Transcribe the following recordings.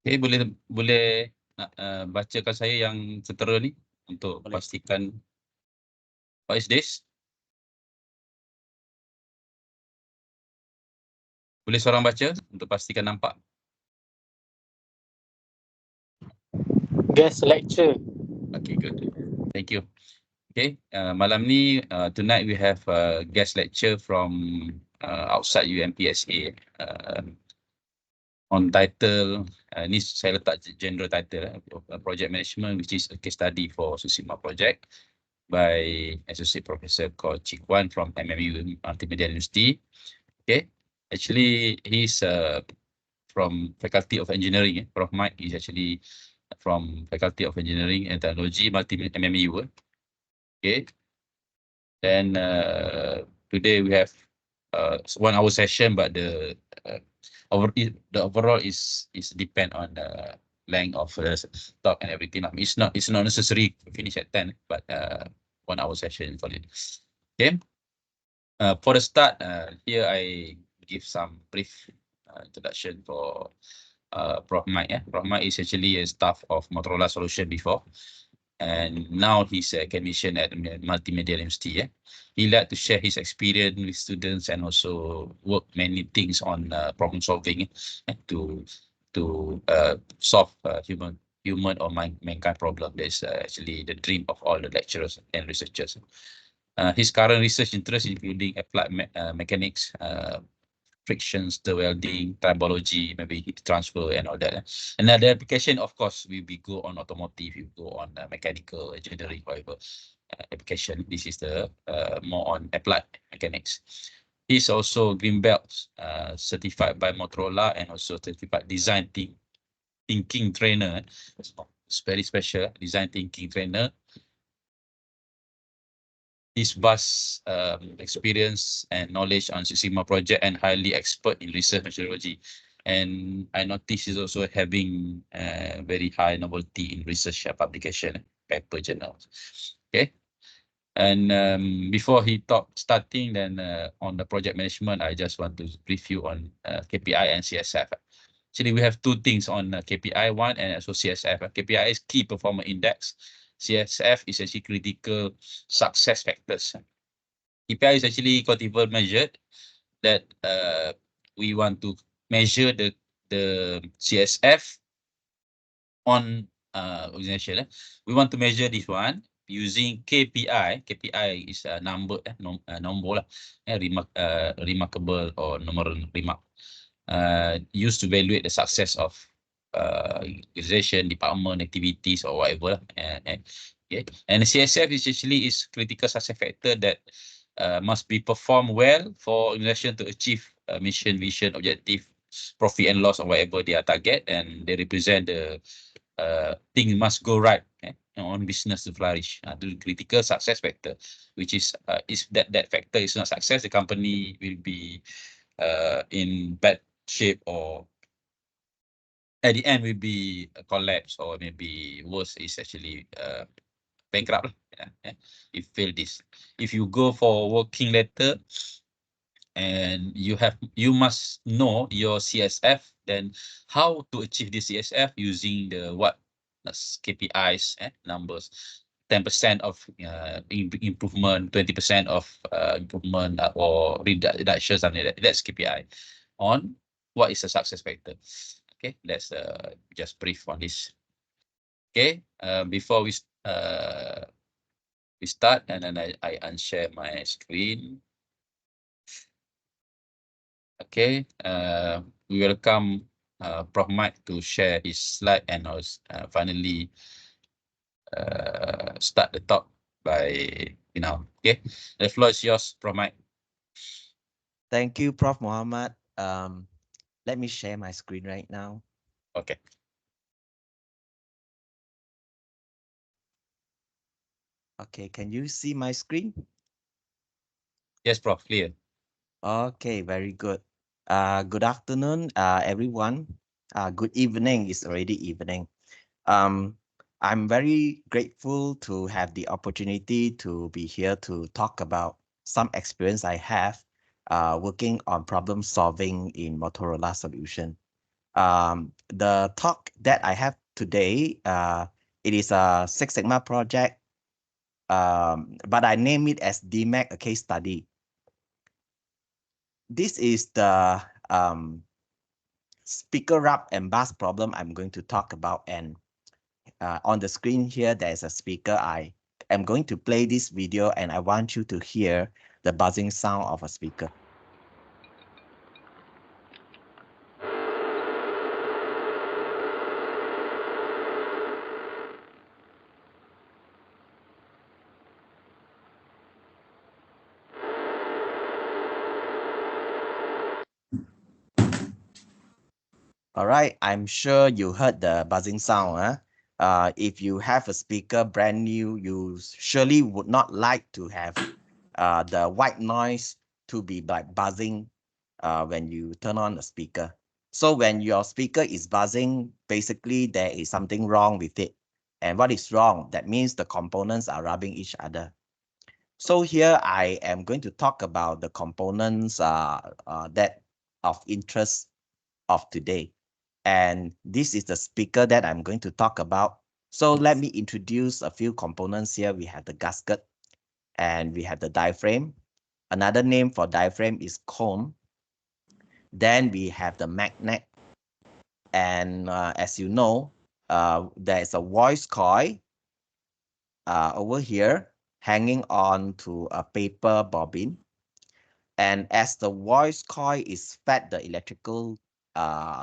Okay, boleh bacakan saya yang tertera ni untuk pastikan. What is this? Boleh seorang baca untuk pastikan nampak? Guest lecture. Okay, good. Thank you. Okay, malam ni tonight we have a guest lecture from outside UMPSA on title, ni saya letak general title, project management, which is a case study for Susima project by Associate Professor called Chik Wan from MMU Multimedia University. Okay, actually he's from Faculty of Engineering. Prof Mike is actually from Faculty of Engineering and Technology, MMU. Okay, then today we have 1 hour session, but the overall is depend on the length of the talk and everything. It's not necessary to finish at 10, but 1 hour session for it. Okay. For the start, here I give some brief introduction for Prof Mike. Prof Mike is actually a staff of Motorola Solution before, and now he's a technician at Multimedia University. He like to share his experience with students and also work many things on problem solving to solve human or mankind problem. That's actually the dream of all the lecturers and researchers. His current research interests including applied mechanics, friction, stir welding, tribology, maybe heat transfer and all that. Another application, of course, will be go on automotive, you go on mechanical engineering, whatever application. This is the more on applied mechanics. He's also green belt certified by Motorola and also certified design thinking trainer. It's very special, design thinking trainer. His vast experience and knowledge on Susima project and highly expert in research methodology. And I noticed he's also having very high novelty in research publication, paper journals. Okay. And before he starting, then on the project management, I just want to brief you on KPI and CSF. Actually, we have two things on KPI, one and also CSF. KPI is Key Performance Index. CSF is actually critical success factors. KPI is actually quantitative measured that we want to measure the CSF on organization. We want to measure this one using KPI. KPI is a number, number remarkable or numerical remark, used to evaluate the success of organization, department, activities, or whatever. Okay. And CSF is actually critical success factor that must be performed well for organization to achieve mission, vision, objective, profit and loss, or whatever their target, and they represent the thing must go right on business to flourish. The critical success factor, which is that factor is not success, the company will be in bad shape, or at the end will be a collapse, or maybe worse is actually bankrupt. You fail this. If you go for working letter and you must know your CSF, then how to achieve the CSF using the what KPIs numbers. 10% of improvement, 20% of improvement or reduction, something like that. That's KPI on what is a success factor. Okay, let's just brief on this. Okay, before we start, and then I unshare my screen. Okay, we welcome Prof Mike to share his slide and finally start the talk by Okay, the floor is yours, Prof Mike. Thank you, Prof Muhammad. Let me share my screen right now. Okay. Okay, can you see my screen? Yes, Prof, clear. Okay, very good. Good afternoon, everyone. Good evening, it's already evening. I'm very grateful to have the opportunity to be here to talk about some experience I have working on problem solving in Motorola solution. The talk that I have today, it is a Six Sigma project, but I name it as DMAIC, a case study. This is the speaker rub and buzz problem I'm going to talk about. And on the screen here, there's a speaker. I am going to play this video and I want you to hear the buzzing sound of a speaker. All right, I'm sure you heard the buzzing sound. If you have a speaker brand new, you surely would not like to have the white noise to be like buzzing when you turn on the speaker. So when your speaker is buzzing, basically there is something wrong with it. And what is wrong? That means the components are rubbing each other. So here I am going to talk about the components that of interest of today. And this is the speaker that I'm going to talk about. So let me introduce a few components here. We have the gasket and we have the diaphragm. Another name for diaphragm is cone. Then we have the magnet. And as you know, there is a voice coil over here hanging on to a paper bobbin. And as the voice coil is fed the electrical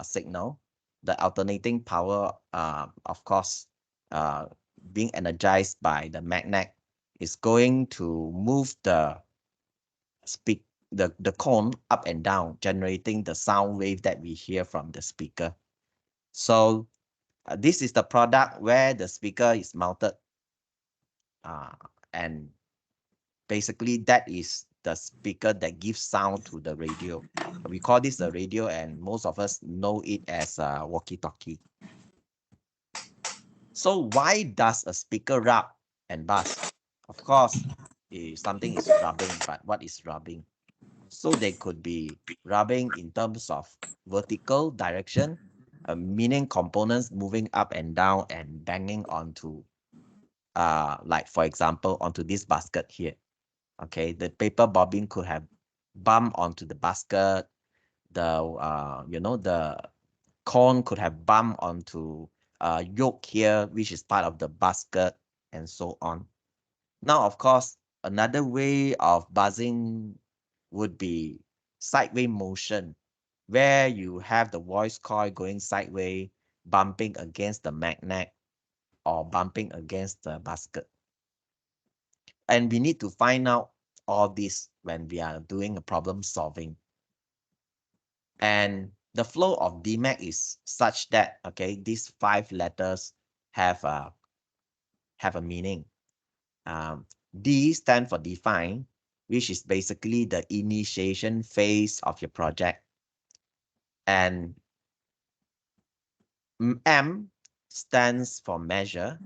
signal, the alternating power, of course, being energized by the magnet, is going to move the cone up and down, generating the sound wave that we hear from the speaker. So this is the product where the speaker is mounted, and basically that is the speaker that gives sound to the radio. We call this the radio, and most of us know it as a walkie-talkie. So why does a speaker rub and buzz? Of course, something is rubbing, but what is rubbing? So they could be rubbing in terms of vertical direction, meaning components moving up and down and banging onto, like for example, onto this basket here. Okay, the paper bobbin could have bumped onto the basket. The cone could have bumped onto yoke here, which is part of the basket, and so on. Now, of course, another way of buzzing would be sideways motion, where you have the voice coil going sideways, bumping against the magnet or bumping against the basket. And we need to find out all this when we are doing a problem solving. And the flow of DMAIC is such that, okay, these 5 letters have a meaning. D stand for define, which is basically the initiation phase of your project. And M stands for measure.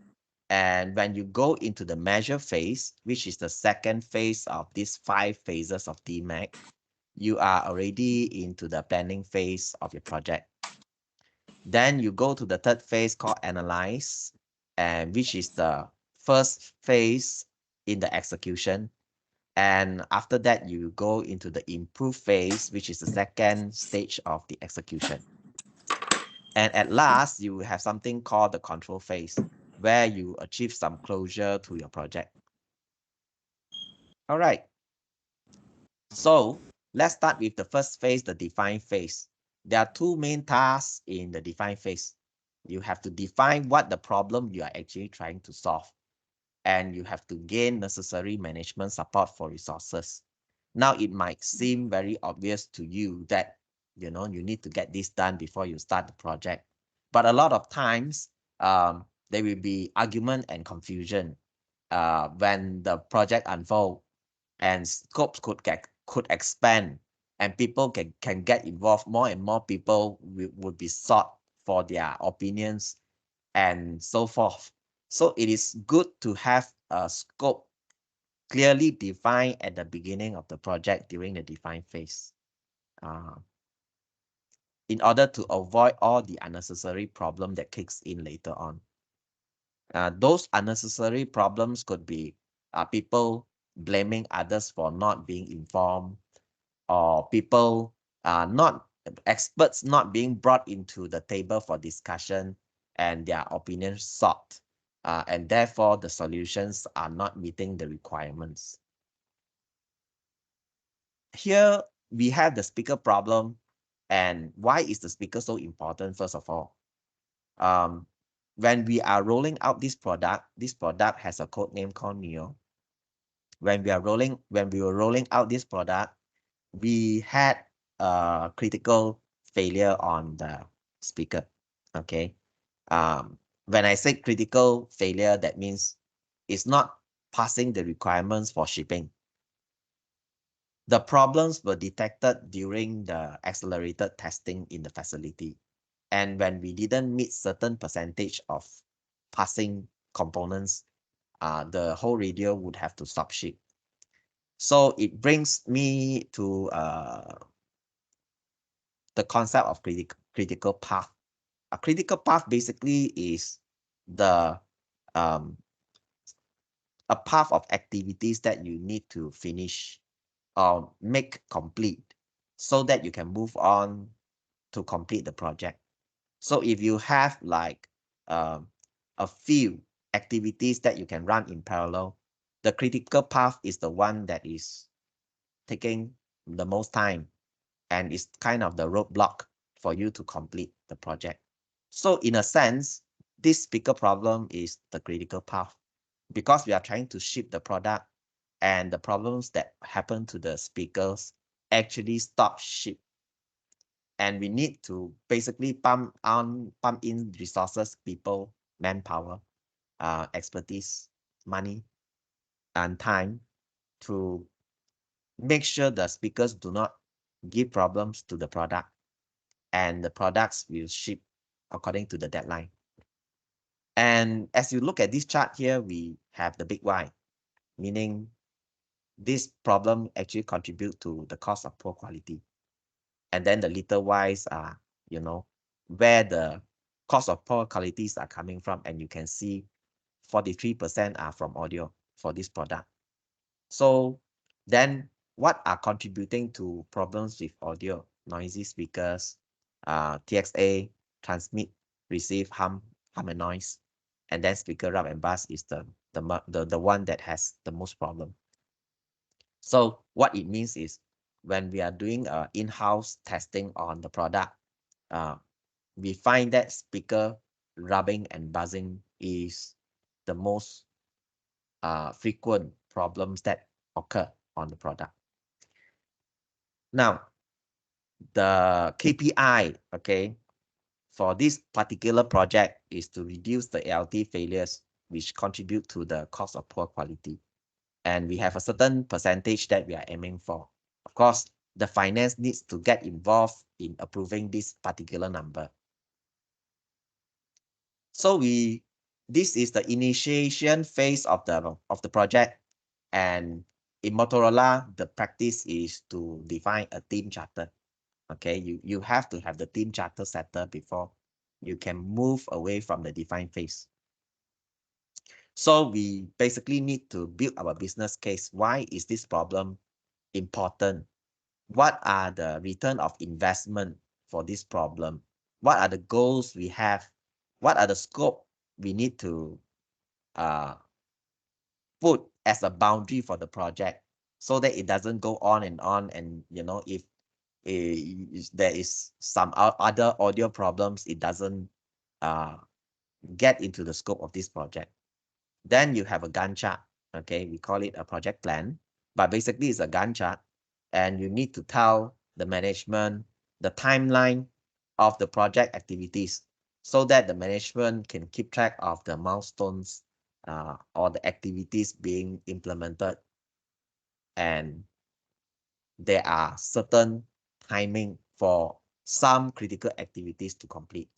And when you go into the measure phase, which is the second phase of these 5 phases of DMAIC, you are already into the planning phase of your project. Then you go to the third phase called analyze, and which is the first phase in the execution. And after that, you go into the improve phase, which is the second stage of the execution. And at last, you have something called the control phase, where you achieve some closure to your project. All right. So let's start with the first phase, the define phase. There are 2 main tasks in the define phase. You have to define what the problem you are actually trying to solve, and you have to gain necessary management support for resources. Now, it might seem very obvious to you that you need to get this done before you start the project. But a lot of times, there will be argument and confusion when the project unfolds, and scopes could expand, and people can get involved. More and more people would be sought for their opinions and so forth. So it is good to have a scope clearly defined at the beginning of the project during the define phase. in order to avoid all the unnecessary problem that kicks in later on. Those unnecessary problems could be people blaming others for not being informed, or people experts not being brought into the table for discussion and their opinions sought, and therefore the solutions are not meeting the requirements. Here we have the speaker problem. And why is the speaker so important? First of all, when we are rolling out this product has a code name called Noor. When we were rolling out this product, we had a critical failure on the speaker. Okay. When I say critical failure, that means it's not passing the requirements for shipping. The problems were detected during the accelerated testing in the facility. And when we didn't meet certain percentage of passing components, the whole radio would have to stop ship. So it brings me to the concept of critical path. A critical path basically is the a path of activities that you need to finish or make complete so that you can move on to complete the project. So if you have like a few activities that you can run in parallel, the critical path is the one that is taking the most time and is kind of the roadblock for you to complete the project. So in a sense, this speaker problem is the critical path because we are trying to ship the product, and the problems that happen to the speakers actually stop ship. And we need to basically pump in resources, people, manpower, expertise, money, and time to make sure the speakers do not give problems to the product, and the products will ship according to the deadline. And as you look at this chart here, we have the big Y, meaning this problem actually contribute to the cost of poor quality. And then the little Ys are, where the cost of poor qualities are coming from. And you can see 43% are from audio for this product. So then what are contributing to problems with audio? Noisy speakers, TXA, transmit, receive, hum and noise. And then speaker rub and buzz is the one that has the most problem. So what it means is when we are doing in-house testing on the product, we find that speaker rubbing and buzzing is the most frequent problems that occur on the product. Now, the KPI, okay, for this particular project is to reduce the ALT failures, which contribute to the cost of poor quality. And we have a certain percentage that we are aiming for. Of course, the finance needs to get involved in approving this particular number. So this is the initiation phase of the project. And in Motorola, the practice is to define a team charter. Okay, you have to have the team charter settled before you can move away from the define phase. So we basically need to build our business case. Why is this problem important? What are the return of investment for this problem? What are the goals we have? What are the scope we need to put as a boundary for the project so that it doesn't go on? And if there is some other audio problems, it doesn't get into the scope of this project. Then you have a Gantt chart. Okay, we call it a project plan, but basically it's a Gantt chart, and you need to tell the management the timeline of the project activities so that the management can keep track of the milestones or the activities being implemented, and there are certain timing for some critical activities to complete.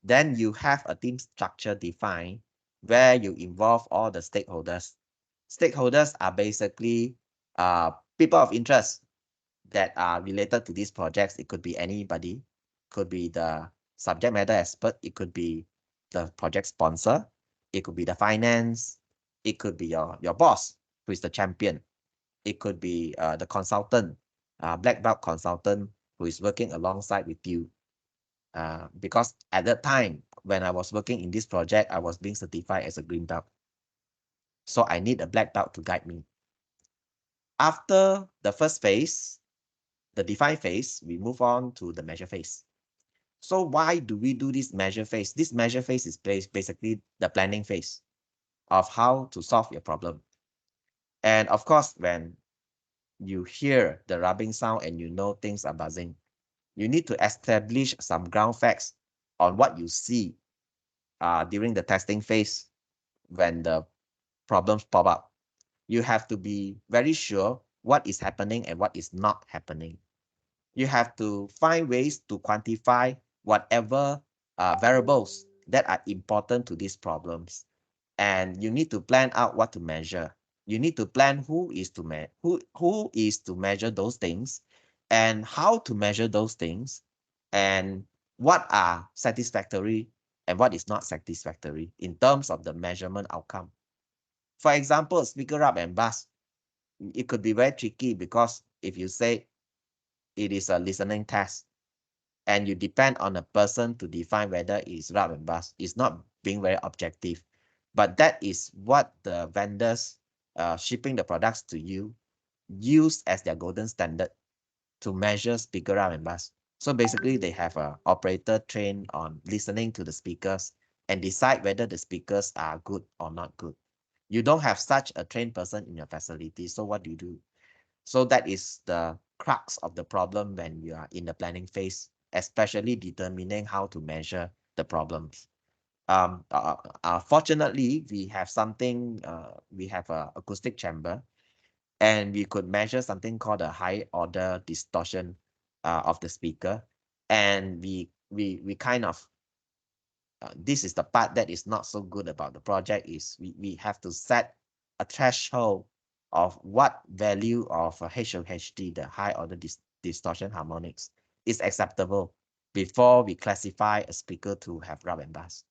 Then you have a team structure defined where you involve all the stakeholders. Stakeholders are basically people of interest that are related to these projects. It could be anybody. could be the subject matter expert, it could be the project sponsor, it could be the finance, it could be your boss, who is the champion. It could be the consultant, black belt consultant who is working alongside with you. Because at that time, when I was working in this project, I was being certified as a green belt. So I need a black belt to guide me. After the first phase, the define phase, we move on to the measure phase. So why do we do this measure phase? This measure phase is basically the planning phase of how to solve your problem. And of course, when you hear the rubbing sound and you know things are buzzing, you need to establish some ground facts on what you see during the testing phase when the problems pop up. You have to be very sure what is happening and what is not happening. You have to find ways to quantify whatever variables that are important to these problems. And you need to plan out what to measure. You need to plan who is to measure those things, and how to measure those things, and what are satisfactory and what is not satisfactory in terms of the measurement outcome. For example, speaker up and bust, it could be very tricky because if you say it is a listening test and you depend on a person to define whether it is rub and bust, it's not being very objective. But that is what the vendors shipping the products to you use as their golden standard to measure speaker rub and bust. So basically, they have an operator trained on listening to the speakers and decide whether the speakers are good or not good. You don't have such a trained person in your facility. So what do you do? So that is the crux of the problem when you are in the planning phase, especially determining how to measure the problems. Fortunately, we have something, we have an acoustic chamber, and we could measure something called a high order distortion of the speaker. And we kind of, this is the part that is not so good about the project, is we have to set a threshold of what value of HOHD, the high order distortion harmonics, is acceptable before we classify a speaker to have rub and bust.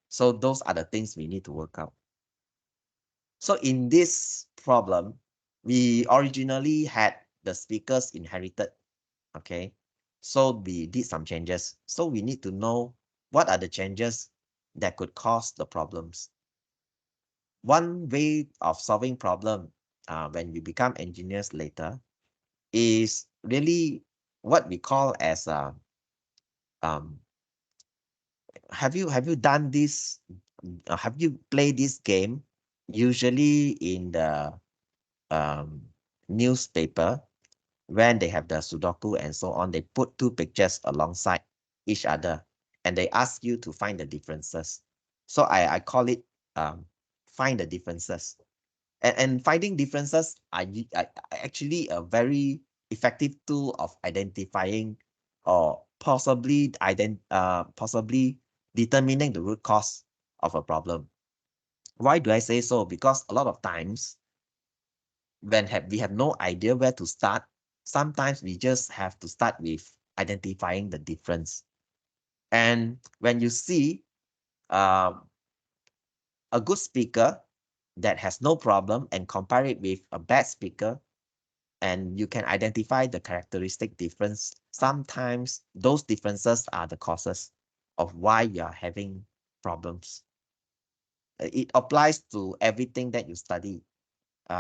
So those are the things we need to work out. So in this problem, we originally had the speakers inherited, okay? So we did some changes. So we need to know what are the changes that could cause the problems. One way of solving problem when we become engineers later is really what we call as um, have you done this? Have you played this game? Usually in the newspaper, when they have the Sudoku and so on, they put two pictures alongside each other and they ask you to find the differences. So I call it find the differences. And finding differences are actually a very effective tool of identifying or possibly possibly determining the root cause of a problem. Why do I say so? Because a lot of times when we have no idea where to start, sometimes we just have to start with identifying the difference. And when you see a good speaker that has no problem and compare it with a bad speaker, and you can identify the characteristic difference, sometimes those differences are the causes of why you're having problems. It applies to everything that you study.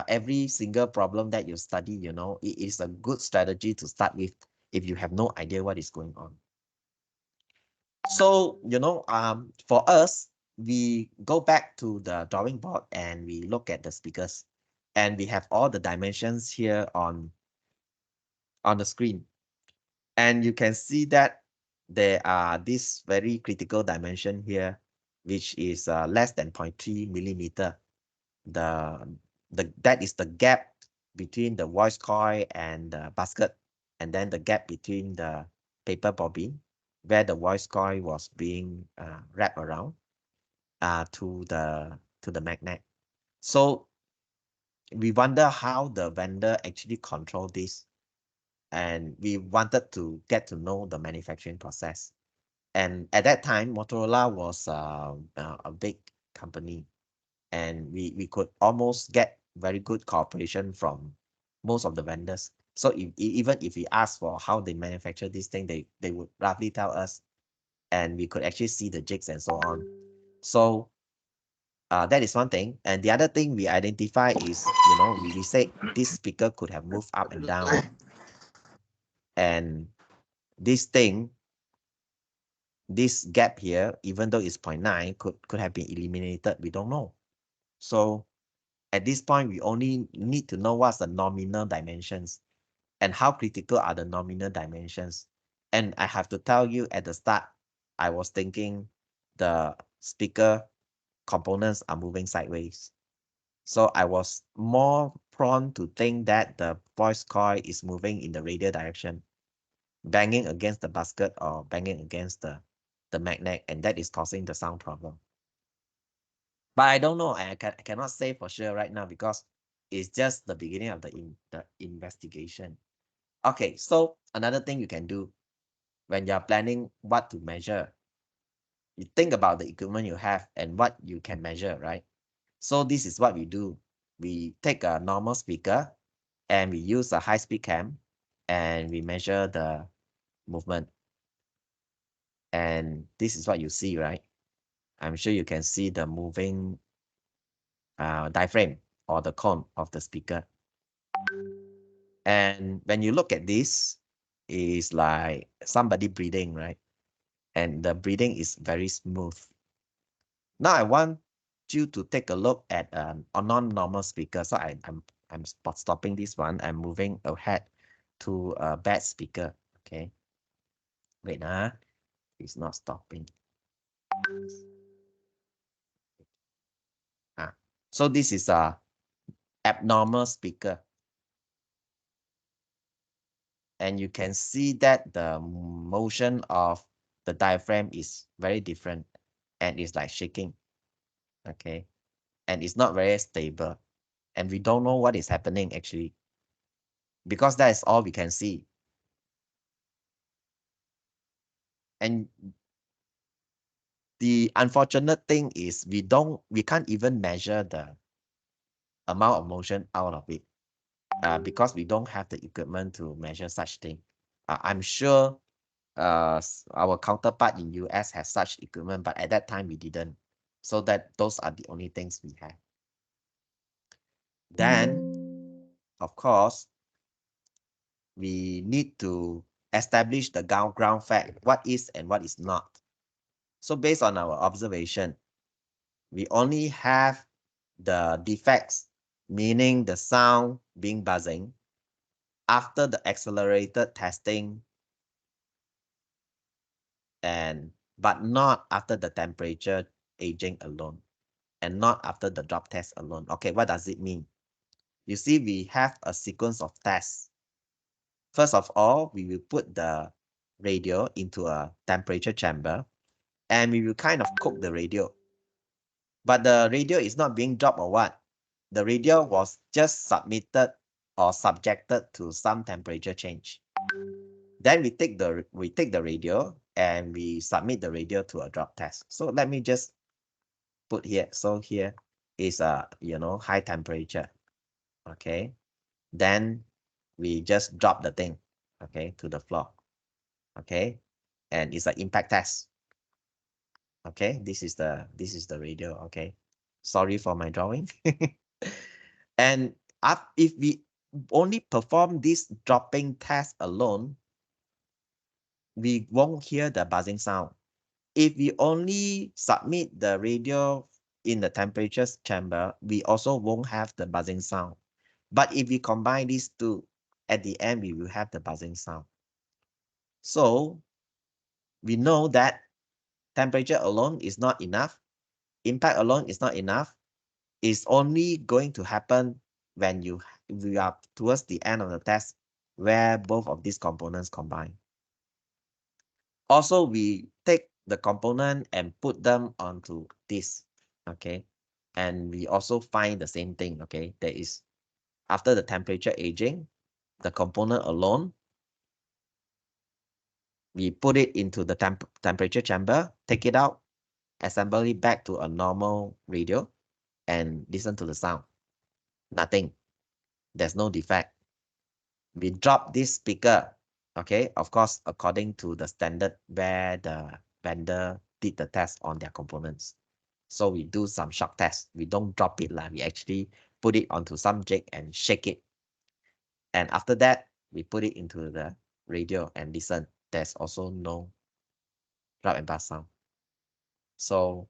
Every single problem that you study, you know, it is a good strategy to start with if you have no idea what is going on. So, you know, for us, we go back to the drawing board and we look at the speakers, and we have all the dimensions here on the screen. And you can see that there are this very critical dimension here, which is less than 0.3 millimeter. That is the gap between the voice coil and the basket, and then the gap between the paper bobbin where the voice coil was being wrapped around to the magnet. So we wonder how the vendor actually control this, and we wanted to get to know the manufacturing process. And at that time, Motorola was a big company, and we could almost get very good cooperation from most of the vendors. So even if we ask for how they manufacture this thing, they would roughly tell us, and we could actually see the jigs and so on. So that is one thing. And the other thing we identify is, we say this speaker could have moved up and down. And this thing, this gap here, even though it's 0.9, could have been eliminated. We don't know. So at this point, we only need to know what's the nominal dimensions and how critical are the nominal dimensions. And I have to tell you at the start, I was thinking the speaker components are moving sideways. So I was more prone to think that the voice coil is moving in the radial direction, banging against the basket or banging against the magnet, and that is causing the sound problem. But I don't know. I cannot say for sure right now because it's just the beginning of the investigation. Okay, so another thing you can do when you're planning what to measure, you think about the equipment you have and what you can measure, right? So this is what we do. We take a normal speaker and we use a high-speed cam and we measure the movement. And this is what you see, right? I'm sure you can see the moving diaphragm or the cone of the speaker. And when you look at this, it's like somebody breathing, right? And the breathing is very smooth. Now I want you to take a look at a non-normal speaker. So I'm stopping this one. I'm moving ahead to a bad speaker. Okay. Wait, it's not stopping. So this is a abnormal speaker. And you can see that the motion of the diaphragm is very different and it's like shaking. Okay. And it's not very stable. And we don't know what is happening actually, because that is all we can see. And the unfortunate thing is we can't even measure the amount of motion out of it because we don't have the equipment to measure such thing. I'm sure our counterpart in US has such equipment, but at that time we didn't. So that those are the only things we have. Then, of course, we need to establish the ground fact, what is and what is not. So based on our observation, we only have the defects, meaning the sound being buzzing, after the accelerated testing, but not after the temperature aging alone, and not after the drop test alone. Okay, what does it mean? You see, we have a sequence of tests. First of all, we will put the radio into a temperature chamber, and we will kind of cook the radio. But the radio is not being dropped or what? The radio was just submitted or subjected to some temperature change. Then we take the radio and we submit the radio to a drop test. So let me just put here. So here is a high temperature. Okay. Then we just drop the thing, okay, to the floor. Okay. And it's an impact test. Okay, this is the radio. Okay. Sorry for my drawing. And if we only perform this dropping test alone, we won't hear the buzzing sound. If we only submit the radio in the temperature chamber, we also won't have the buzzing sound. But if we combine these two, at the end, we will have the buzzing sound. So we know that temperature alone is not enough. Impact alone is not enough. It's only going to happen when we are towards the end of the test where both of these components combine. Also, we take the component and put them onto this, okay? And we also find the same thing, okay? There is, after the temperature aging, the component alone We put it into the temperature chamber, take it out, assemble it back to a normal radio, and listen to the sound. Nothing. There's no defect. We drop this speaker, okay, of course, according to the standard where the vendor did the test on their components. So we do some shock test. We don't drop it, we actually put it onto some jig and shake it. And after that, we put it into the radio and listen. There's also no rub and bust sound. So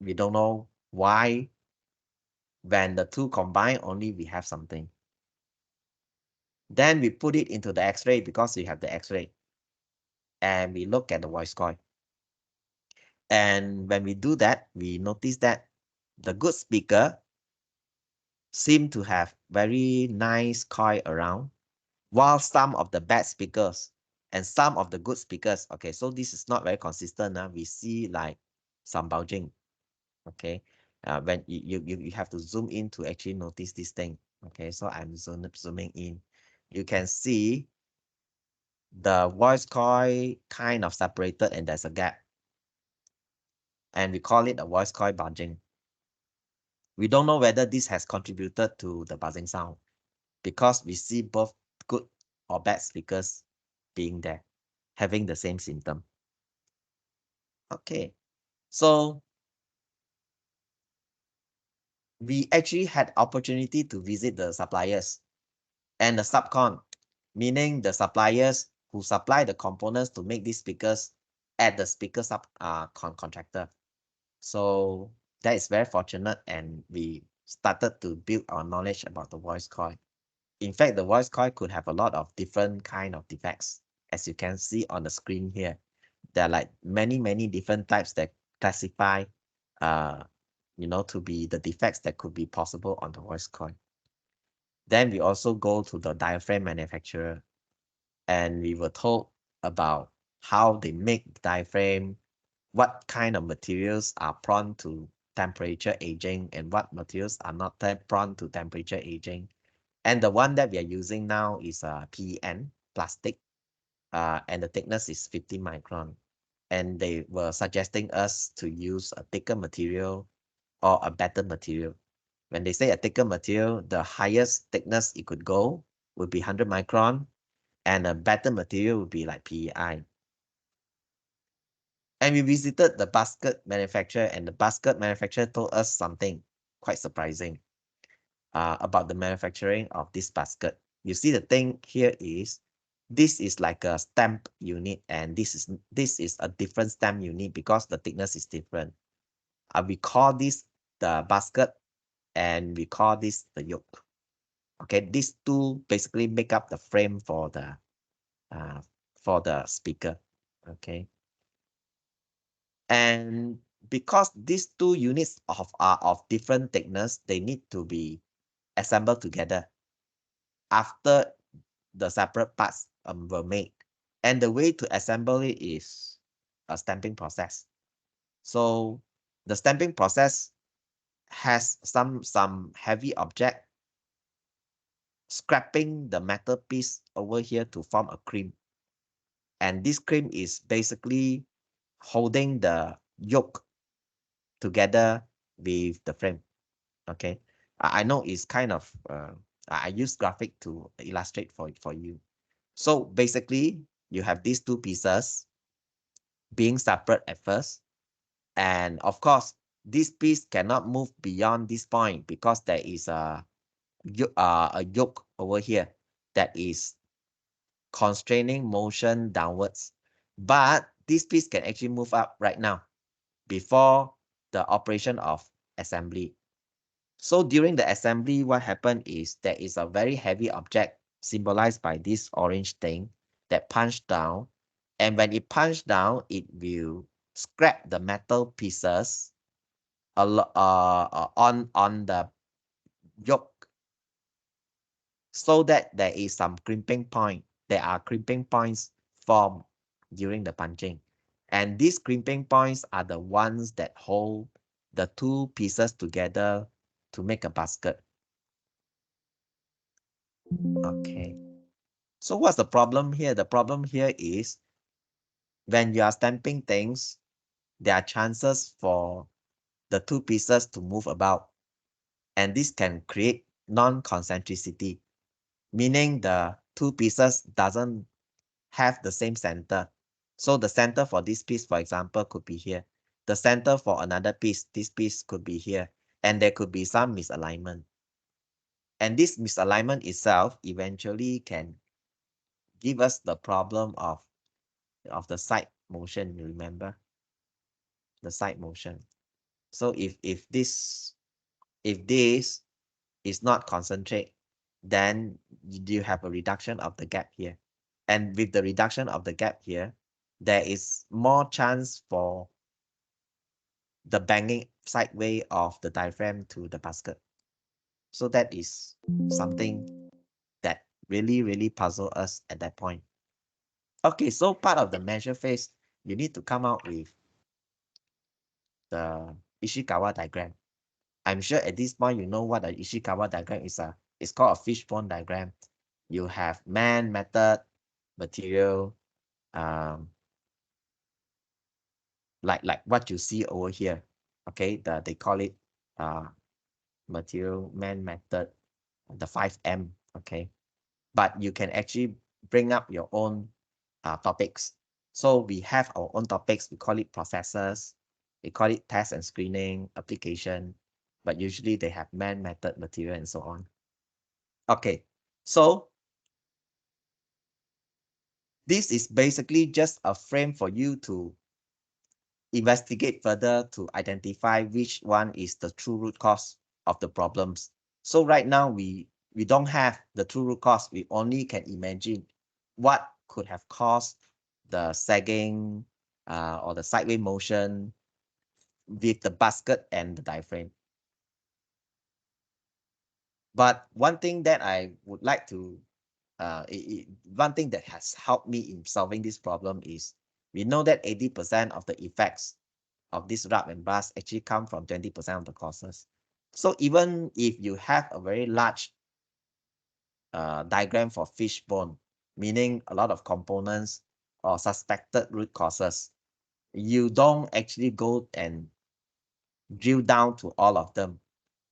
we don't know why when the two combine, only we have something. Then we put it into the X-ray because we have the X-ray. And we look at the voice coil. And when we do that, we notice that the good speaker seem to have very nice coil around, while some of the bad speakers and some of the good speakers, okay, so this is not very consistent. We see like some bulging, okay. When you have to zoom in to actually notice this thing, okay. So I'm zooming in. You can see the voice coil kind of separated and there's a gap. And we call it a voice coil bulging. We don't know whether this has contributed to the buzzing sound because we see both good or bad speakers being there, having the same symptom. Okay, so we actually had opportunity to visit the suppliers and the subcon, meaning the suppliers who supply the components to make these speakers at the speaker contractor. So that is very fortunate, and we started to build our knowledge about the voice coil. In fact, the voice coil could have a lot of different kind of defects. As you can see on the screen here, there are like many different types that classify, to be the defects that could be possible on the voice coil. Then we also go to the diaphragm manufacturer, and we were told about how they make diaphragm, what kind of materials are prone to temperature aging and what materials are not prone to temperature aging. And the one that we are using now is a PEN plastic, and the thickness is 50 micron. And they were suggesting us to use a thicker material or a better material. When they say a thicker material, the highest thickness it could go would be 100 micron, and a better material would be like PEI. And we visited the basket manufacturer, and the basket manufacturer told us something quite surprising about the manufacturing of this basket. You see, the thing here is, this is like a stamp unit, and this is a different stamp unit because the thickness is different. We call this the basket, and we call this the yoke. Okay, these two basically make up the frame for the speaker. Okay, and because these two units are of different thickness, they need to be assembled together after the separate parts were made. And the way to assemble it is a stamping process. So the stamping process has some heavy object scraping the metal piece over here to form a cream. And this cream is basically holding the yoke together with the frame. Okay, I know it's kind of I use graphic to illustrate for you. So basically, you have these two pieces being separate at first, and of course, this piece cannot move beyond this point because there is a yoke over here that is constraining motion downwards. But this piece can actually move up right now before the operation of assembly. So during the assembly, what happened is there is a very heavy object symbolized by this orange thing that punched down. And when it punched down, it will scrap the metal pieces on the yoke, so that there is some crimping point. There are crimping points formed during the punching. And these crimping points are the ones that hold the two pieces together to make a basket. Okay. So what's the problem here? The problem here is when you are stamping things, there are chances for the two pieces to move about. And this can create non-concentricity, meaning the two pieces doesn't have the same center. So the center for this piece, for example, could be here. The center for another piece, this piece could be here. And there could be some misalignment. And this misalignment itself eventually can give us the problem of the side motion, you remember? The side motion. So if this is not concentrate, then you have a reduction of the gap here. And with the reduction of the gap here, there is more chance for the banging sideway of the diaphragm to the basket. So that is something that really, really puzzle us at that point. Okay, so part of the measure phase, you need to come out with the Ishikawa diagram. I'm sure at this point you know what the Ishikawa diagram is. It's called a fishbone diagram. You have man, method, material, like what you see over here. Okay, they call it material, man, method, the 5M. Okay, but you can actually bring up your own topics. So we have our own topics. We call it processes. We call it test and screening, application, but usually they have man, method, material, and so on. Okay, so this is basically just a frame for you to investigate further to identify which one is the true root cause of the problems. So right now we don't have the true root cause. We only can imagine what could have caused the sagging or the sideways motion with the basket and the diaphragm. But one thing that I would like to, one thing that has helped me in solving this problem is we know that 80% of the effects of this rub and bust actually come from 20% of the causes. So even if you have a very large diagram for fishbone, meaning a lot of components or suspected root causes, you don't actually go and drill down to all of them.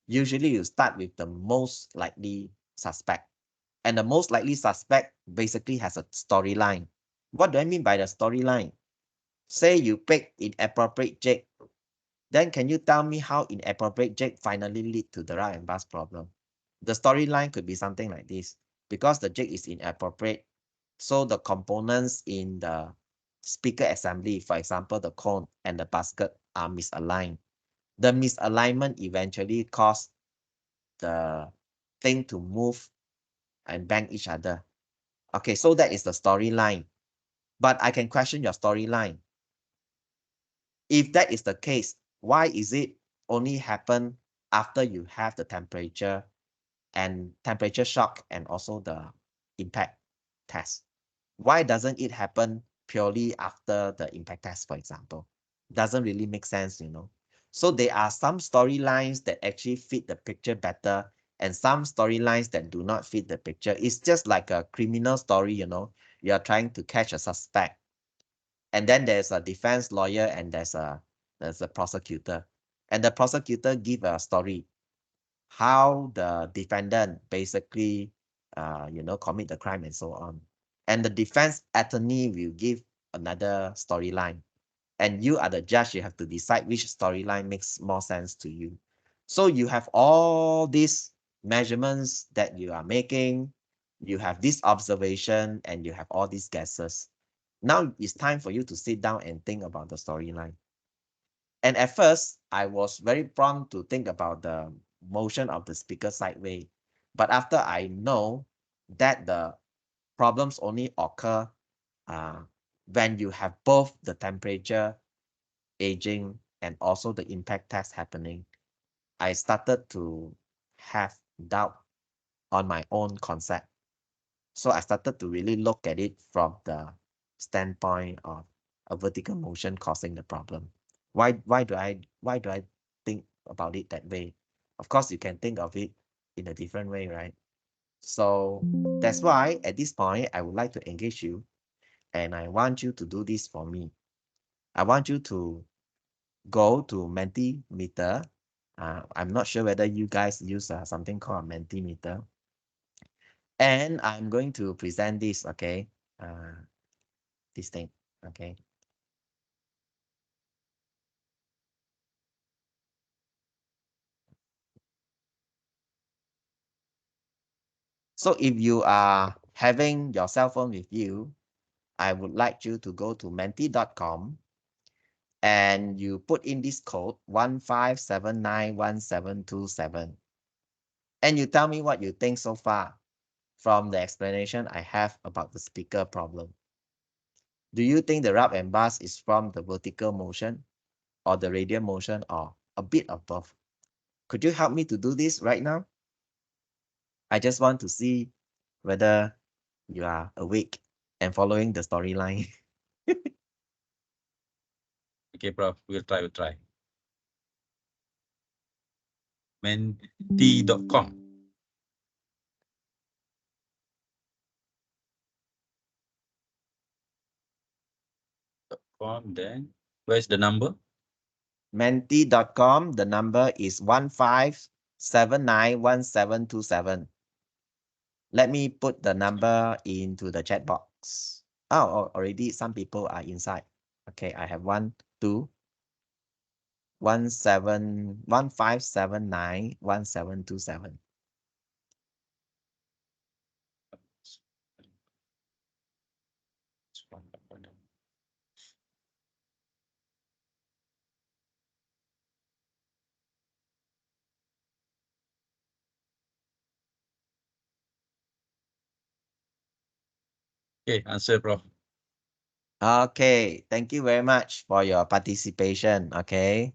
Usually you start with the most likely suspect. And the most likely suspect basically has a storyline. What do I mean by the storyline? Say you pick inappropriate jig. Then can you tell me how inappropriate jig finally lead to the rub and bust problem? The storyline could be something like this. Because the jig is inappropriate, so the components in the speaker assembly, for example, the cone and the basket are misaligned. The misalignment eventually cause the thing to move and bang each other. Okay, so that is the storyline. But I can question your storyline. If that is the case, why is it only happen after you have the temperature and temperature shock and also the impact test? Why doesn't it happen purely after the impact test, for example? Doesn't really make sense, you know. So there are some storylines that actually fit the picture better and some storylines that do not fit the picture. It's just like a criminal story, you know. You are trying to catch a suspect. And then there's a defense lawyer and there's a prosecutor. And the prosecutor give a story how the defendant basically commit the crime and so on. And the defense attorney will give another storyline. And you are the judge, you have to decide which storyline makes more sense to you. So you have all these measurements that you are making, you have this observation, and you have all these guesses. Now it's time for you to sit down and think about the storyline. And at first, I was very prompt to think about the motion of the speaker sideway. But after I know that the problems only occur when you have both the temperature aging and also the impact test happening, I started to have doubt on my own concept. So I started to really look at it from the standpoint of a vertical motion causing the problem. Why do I think about it that way? Of course, you can think of it in a different way, right? So that's why at this point, I would like to engage you and I want you to do this for me. I want you to go to Mentimeter. I'm not sure whether you guys use something called Mentimeter. And I'm going to present this, okay? This thing, okay? So if you are having your cell phone with you, I would like you to go to menti.com and you put in this code 15791727 and you tell me what you think so far from the explanation I have about the speaker problem. Do you think the rub and bust is from the vertical motion or the radial motion or a bit of both? Could you help me to do this right now? I just want to see whether you are awake and following the storyline. Okay, Prof. We'll try. Menti.com. Then where's the number? Menti.com, the number is 15791727. Let me put the number into the chat box. Oh, already some people are inside. Okay, I have 15791727. Okay, answer, Prof. Okay, thank you very much for your participation. Okay.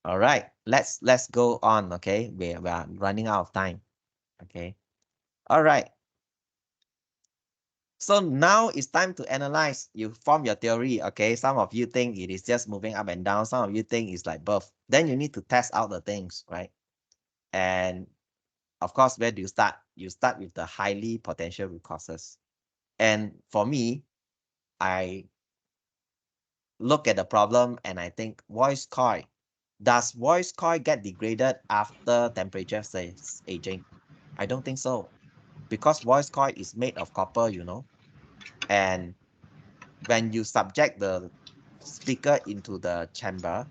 All right, let's go on. Okay, we are running out of time. Okay. All right. So now it's time to analyze. You form your theory. Okay. Some of you think it is just moving up and down. Some of you think it's like both. Then you need to test out the things, right? And of course, where do you start? You start with the highly potential root causes. And for me, I look at the problem and I think voice coil. Does voice coil get degraded after temperature says aging? I don't think so. Because voice coil is made of copper, you know. And when you subject the speaker into the chamber,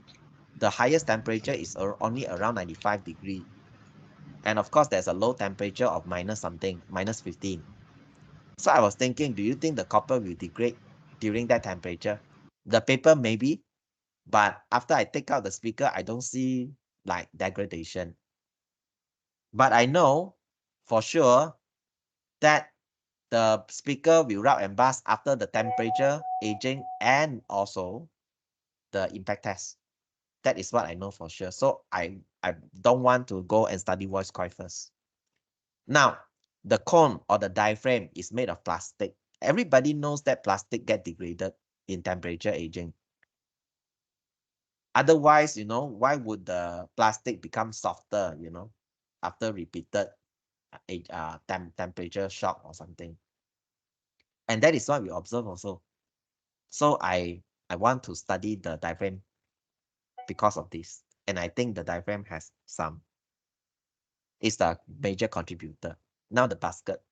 the highest temperature is only around 95 degree. And of course, there's a low temperature of minus something, minus 15. So I was thinking, do you think the copper will degrade during that temperature? The paper maybe, but after I take out the speaker, I don't see like degradation. But I know for sure that the speaker will rub and bust after the temperature, aging, and also the impact test. That is what I know for sure. So I don't want to go and study voice coil first. Now, the cone or the diaphragm is made of plastic. Everybody knows that plastic get degraded in temperature aging. Otherwise, why would the plastic become softer, after repeated temperature shock or something? And that is what we observe also. So I want to study the diaphragm because of this. And I think the diaphragm has some. It's the major contributor. Now the basket.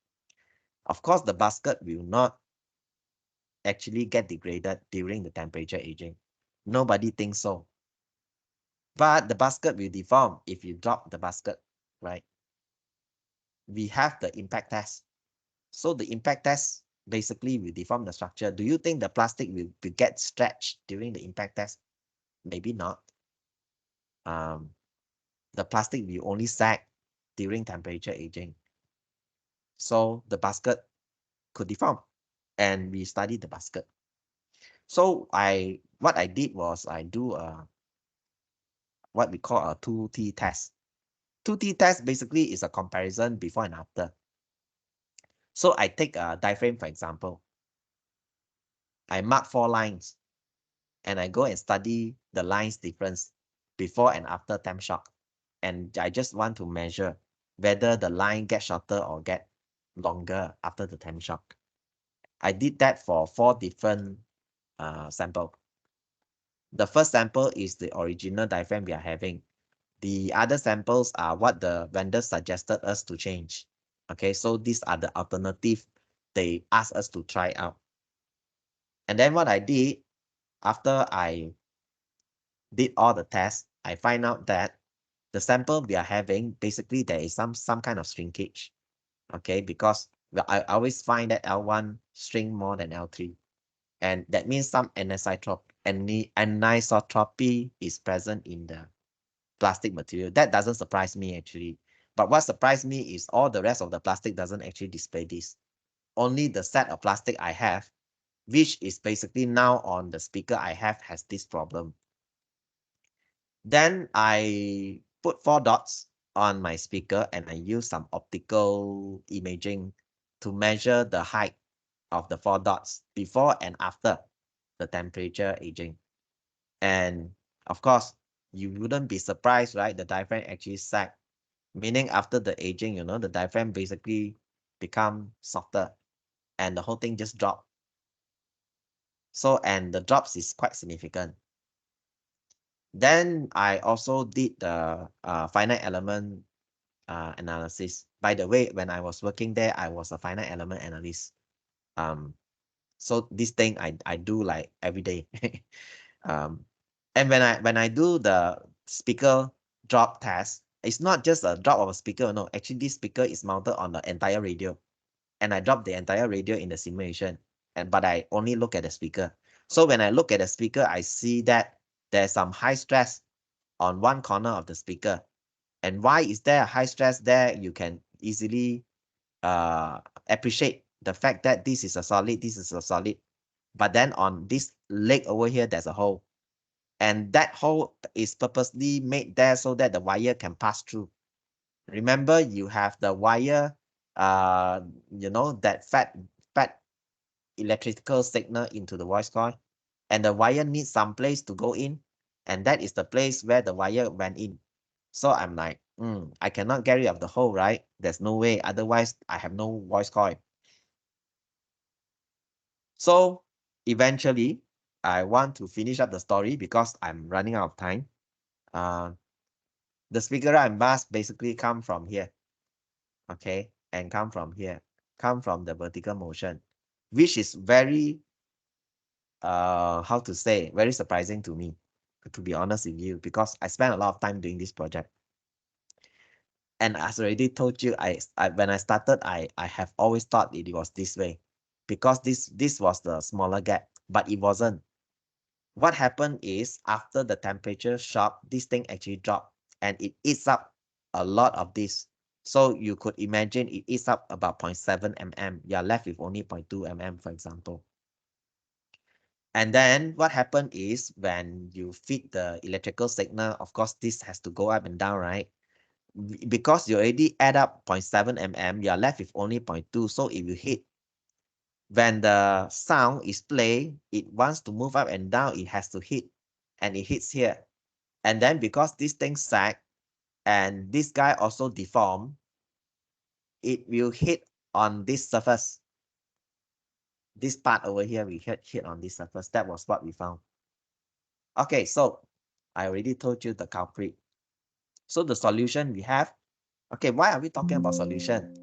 Of course, the basket will not actually get degraded during the temperature aging. Nobody thinks so. But the basket will deform if you drop the basket, right? We have the impact test. So the impact test basically will deform the structure. Do you think the plastic will get stretched during the impact test? Maybe not. The plastic will only sag during temperature aging. So the basket could deform, and we studied the basket. So what I did was I do what we call a 2T test. 2T test basically is a comparison before and after. So I take a diaphragm, for example. I mark 4 lines and I go and study the lines difference before and after temp shock. and I just want to measure whether the line gets shorter or get longer after the temp shock. I did that for 4 different samples. The first sample is the original diaphragm we are having. The other samples are what the vendor suggested us to change. Okay, so these are the alternative they asked us to try out. And then what I did, after I did all the tests, I find out that the sample we are having, basically there is some kind of shrinkage. Okay, because I always find that L1 shrink more than L3. And that means some anisotropy is present in the plastic material. That doesn't surprise me actually. But what surprised me is all the rest of the plastic doesn't actually display this. Only the set of plastic I have, which is basically now on the speaker I have, has this problem. Then I put 4 dots on my speaker and I use some optical imaging to measure the height of the 4 dots before and after the temperature aging. And of course, you wouldn't be surprised, right? The diaphragm actually sag, meaning after the aging, the diaphragm basically become softer and the whole thing just drop. So, and the drops is quite significant. Then I also did the finite element analysis. By the way, when I was working there, I was a finite element analyst. So this thing I do like every day. And when I do the speaker drop test, it's not just a drop of a speaker. No, actually this speaker is mounted on the entire radio, and I drop the entire radio in the simulation. But I only look at the speaker. So when I look at the speaker, I see that there's some high stress on one corner of the speaker. And why is there a high stress there? You can easily appreciate the fact that this is a solid, this is a solid. But then on this leg over here, there's a hole. And that hole is purposely made there so that the wire can pass through. Remember, you have the wire, that fat electrical signal into the voice coil. And the wire needs some place to go in. And that is the place where the wire went in. So I'm like, I cannot get rid of the hole, right? There's no way. Otherwise, I have no voice coil. So eventually, I want to finish up the story because I'm running out of time. The speaker and bass basically come from here, okay, and come from here, come from the vertical motion, which is very, how to say, very surprising to me, to be honest with you, because I spent a lot of time doing this project. And as I already told you, when I started, I have always thought it was this way, because this was the smaller gap, but it wasn't. What happened is after the temperature shock, this thing actually dropped and it eats up a lot of this. So you could imagine it eats up about 0.7 mm. You're left with only 0.2 mm, for example. And then what happened is when you feed the electrical signal, of course, this has to go up and down, right? Because you already add up 0.7 mm, you're left with only 0.2. So if you hit, when the sound is played, it wants to move up and down, it has to hit, and it hits here. And then because this thing sag, and this guy also deform, it will hit on this surface. This part over here, we hit on this surface. That was what we found. Okay, so I already told you the culprit. So the solution we have, okay, why are we talking about solution?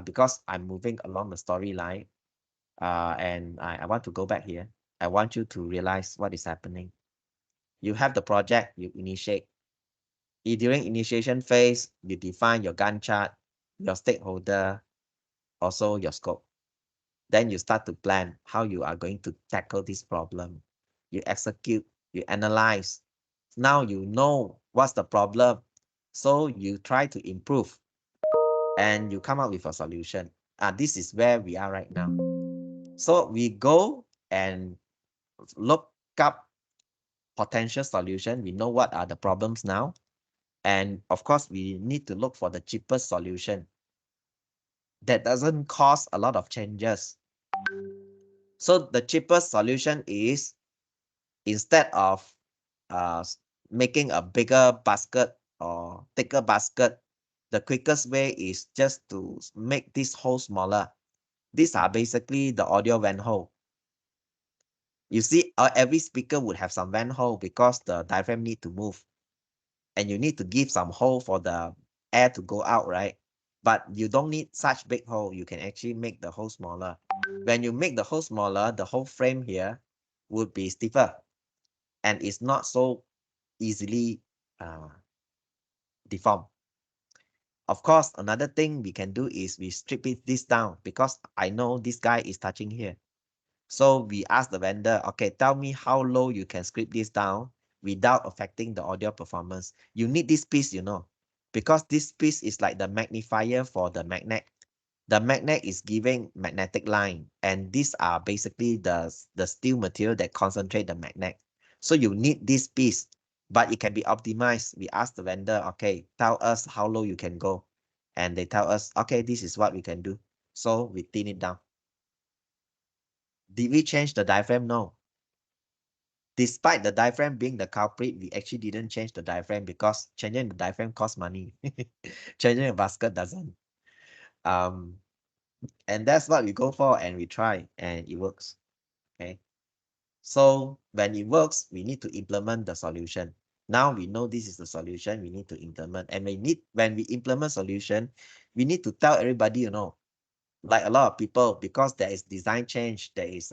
Because I'm moving along the storyline, and I want to go back here. I want you to realize what is happening. You have the project, you initiate. During initiation phase, you define your Gantt chart, your stakeholder, also your scope. Then you start to plan how you are going to tackle this problem. You execute, you analyze. Now you know what's the problem. So you try to improve and you come up with a solution. This is where we are right now. So we go and look up potential solution. We know what are the problems now. And of course, we need to look for the cheapest solution that doesn't cause a lot of changes. So the cheapest solution is, instead of making a bigger basket or thicker basket, the quickest way is just to make this hole smaller. These are basically the audio vent hole. You see, every speaker would have some vent hole because the diaphragm need to move. And you need to give some hole for the air to go out, right? But you don't need such big hole. You can actually make the hole smaller. When you make the hole smaller, the whole frame here would be stiffer. And it's not so easily deformed. Of course, another thing we can do is we strip this down because I know this guy is touching here. So we ask the vendor, okay, tell me how low you can strip this down without affecting the audio performance. You need this piece, you know, because this piece is like the magnifier for the magnet. The magnet is giving magnetic line, and these are basically the steel material that concentrate the magnet. So you need this piece, but it can be optimized. We ask the vendor, okay, tell us how low you can go. And they tell us, okay, this is what we can do. So we thin it down. Did we change the diaphragm? No. Despite the diaphragm being the culprit, we actually didn't change the diaphragm because changing the diaphragm costs money. Changing a basket doesn't. And that's what we go for, and we try, and it works. Okay. So when it works, we need to implement the solution. Now we know this is the solution we need to implement. And when we implement solution, we need to tell everybody, you know, like a lot of people, because there is design change, there is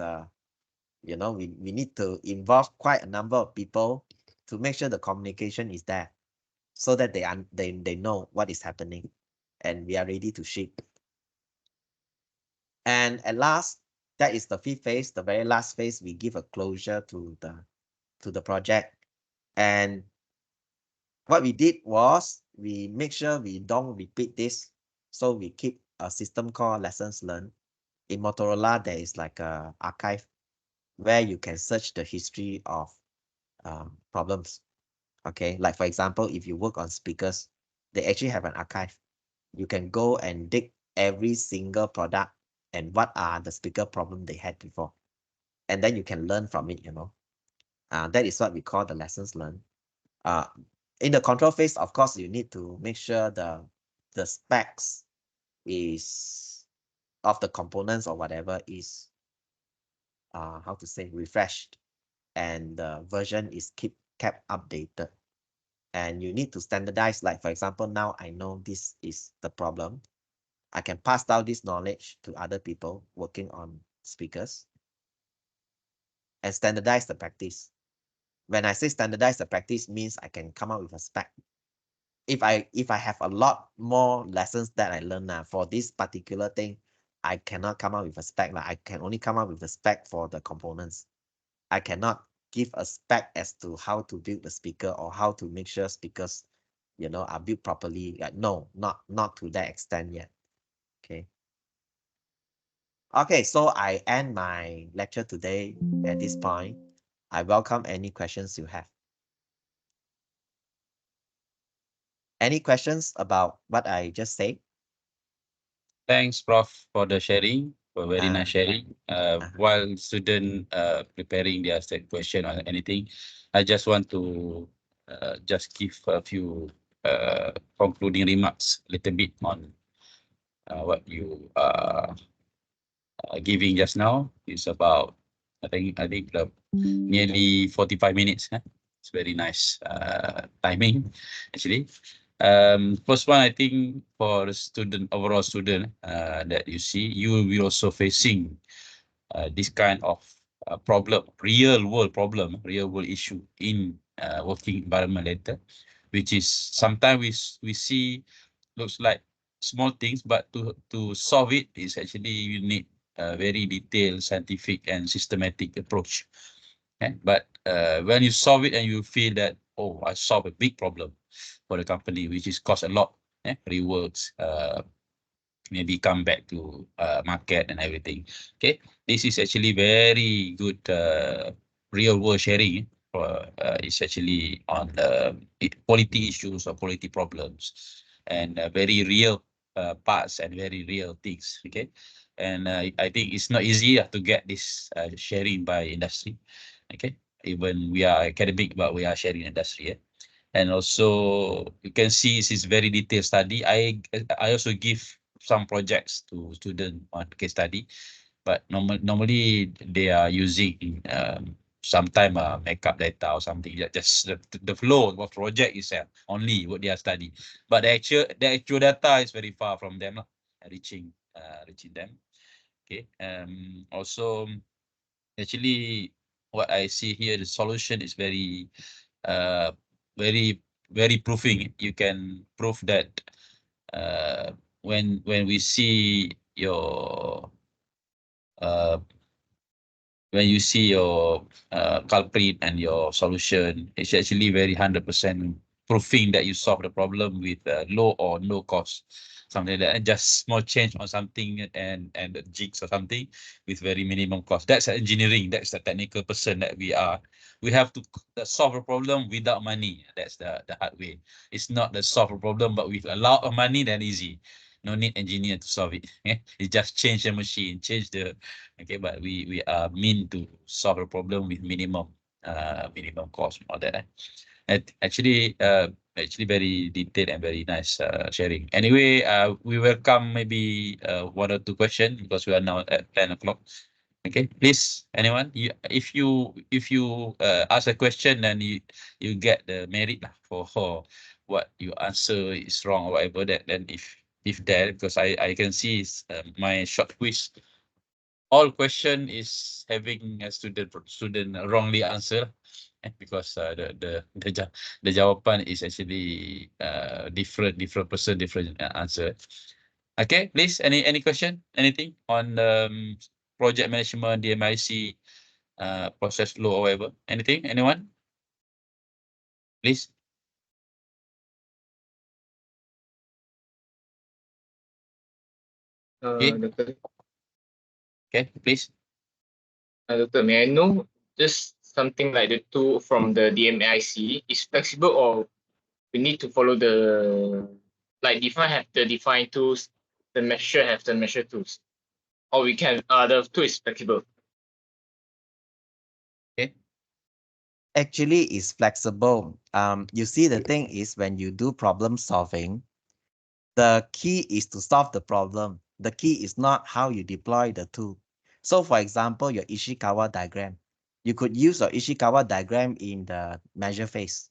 you know, we need to involve quite a number of people to make sure the communication is there so that they know what is happening and we are ready to ship. And at last, that is the fifth phase, the very last phase, we give a closure to the project. And what we did was we make sure we don't repeat this. So we keep a system called lessons learned. In Motorola, there is like a archive where you can search the history of problems. Okay, like for example, if you work on speakers, they actually have an archive. You can go and dig every single product and what are the speaker problem they had before. And then you can learn from it, you know. That is what we call the lessons learned. In the control phase, of course, you need to make sure the specs is of the components or whatever is how to say refreshed, and the version is kept updated. And you need to standardize, like for example, now I know this is the problem. I can pass down this knowledge to other people working on speakers and standardize the practice. When I say standardize the practice means I can come up with a spec. If I have a lot more lessons that I learn now for this particular thing, I cannot come up with a spec. Like I can only come up with a spec for the components. I cannot give a spec as to how to build the speaker or how to make sure speakers, you know, are built properly. No, not to that extent yet. Okay. Okay, so I end my lecture today at this point. I welcome any questions you have. Any questions about what I just said? Thanks, Prof, for the sharing, for very nice sharing. While student preparing their state question or anything, I just want to just give a few concluding remarks, a little bit on what you giving just now. Is about I think nearly 45 minutes. Huh? It's very nice timing, actually. First one, I think for the student, overall student that you see, you will be also facing this kind of problem, real world problem, real world issue in working environment later, which is sometimes we see looks like small things, but to solve it is actually you need a very detailed, scientific, and systematic approach. But when you solve it and you feel that, oh, I solved a big problem for the company, which is cost a lot, reworks, maybe come back to market and everything. Okay, this is actually very good real world sharing. It's actually on quality issues or quality problems, and very real parts and very real things. Okay, and I think it's not easy to get this sharing by industry. Okay, even we are academic, but we are sharing industry. And also you can see this is very detailed study. I also give some projects to student on case study, but normally they are using sometime makeup data or something. Just the flow of project itself only what they are studying. But the actual data is very far from them, reaching them. Okay. Also, actually, what I see here, the solution is uh, very very proofing. You can prove that when we see your uh, when you see your culprit and your solution, it's actually very 100% proving that you solve the problem with low or no cost, something like that. And just small change on something and the jigs or something with very minimum cost. That's engineering. That's the technical person that we are. We have to solve a problem without money. That's the hard way. It's not the solve a problem, but with a lot of money, then easy. No need engineer to solve it. It just change the machine, change the. Okay, but we are mean to solve a problem with minimum cost all that. Actually very detailed and very nice sharing. Anyway, we welcome maybe one or two questions because we are now at 10 o'clock. Okay, please, anyone, if you ask a question, then you get the merit lah for what you answer is wrong or whatever that. Then if there, because I can see my short quiz, all question is having a student wrongly answer, because the jawapan is actually different person, different answer. Okay, please, any question, anything on project management, DMIC, process flow or whatever, anything, anyone, please. Okay. Doctor, Okay, please. Doctor, may I know just something like the tool from the DMAIC is flexible, or we need to follow the like define have the define tools, the measure have the measure tools, or we can the tool is flexible. Okay. Actually, it's flexible. You see, the thing is when you do problem solving, the key is to solve the problem. The key is not how you deploy the tool. So for example, your Ishikawa diagram, you could use your Ishikawa diagram in the measure phase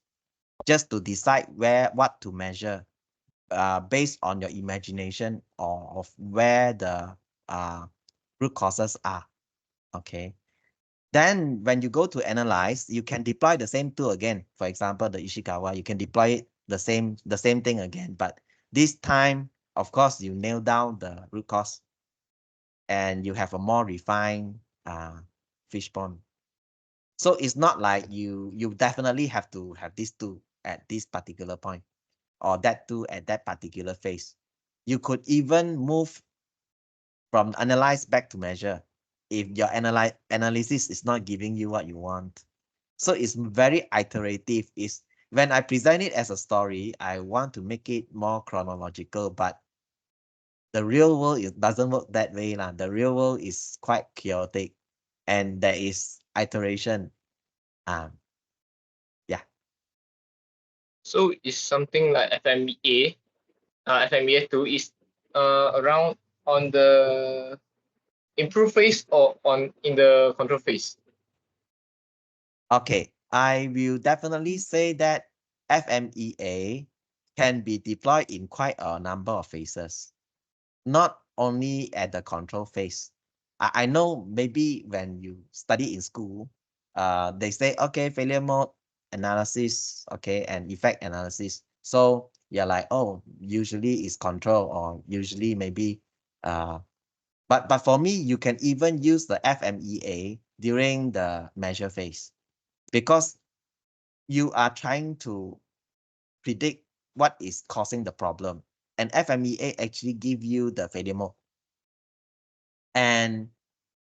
just to decide what to measure based on your imagination of where the root causes are. Okay. Then when you go to analyze, you can deploy the same tool again. For example, the Ishikawa, you can deploy it the same thing again, but this time, of course, you nail down the root cause and you have a more refined fishbone. So it's not like you definitely have to have this tool at this particular point or that tool at that particular phase. You could even move from analyze back to measure if your analysis is not giving you what you want. So it's very iterative. Is when I present it as a story, I want to make it more chronological, but the real world doesn't work that way. The real world is quite chaotic and there is iteration. Yeah. So it's something like FMEA. FMEA 2 is around on the improve phase or on in the control phase. Okay, I will definitely say that FMEA can be deployed in quite a number of phases, not only at the control phase. I know maybe when you study in school, they say, okay, failure mode analysis, okay, and effect analysis. So you're like, oh, usually it's control or usually maybe, but for me, you can even use the FMEA during the measure phase because you are trying to predict what is causing the problem. And FMEA actually give you the failure mode. And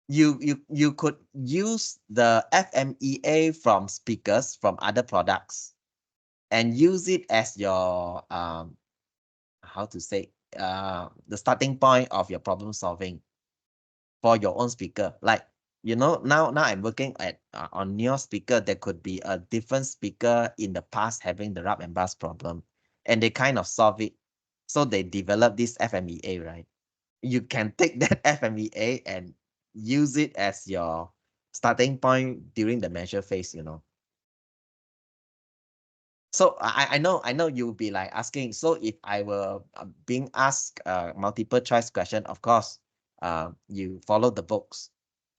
you could use the FMEA from speakers from other products and use it as your how to say the starting point of your problem solving for your own speaker. Like you know, now I'm working at on your speaker. There could be a different speaker in the past having the rub and bust problem, and they kind of solve it. So they develop this FMEA, right? You can take that FMEA and use it as your starting point during the measure phase, you know. So I know you'll be like asking, so if I were being asked multiple choice question, of course, you follow the books.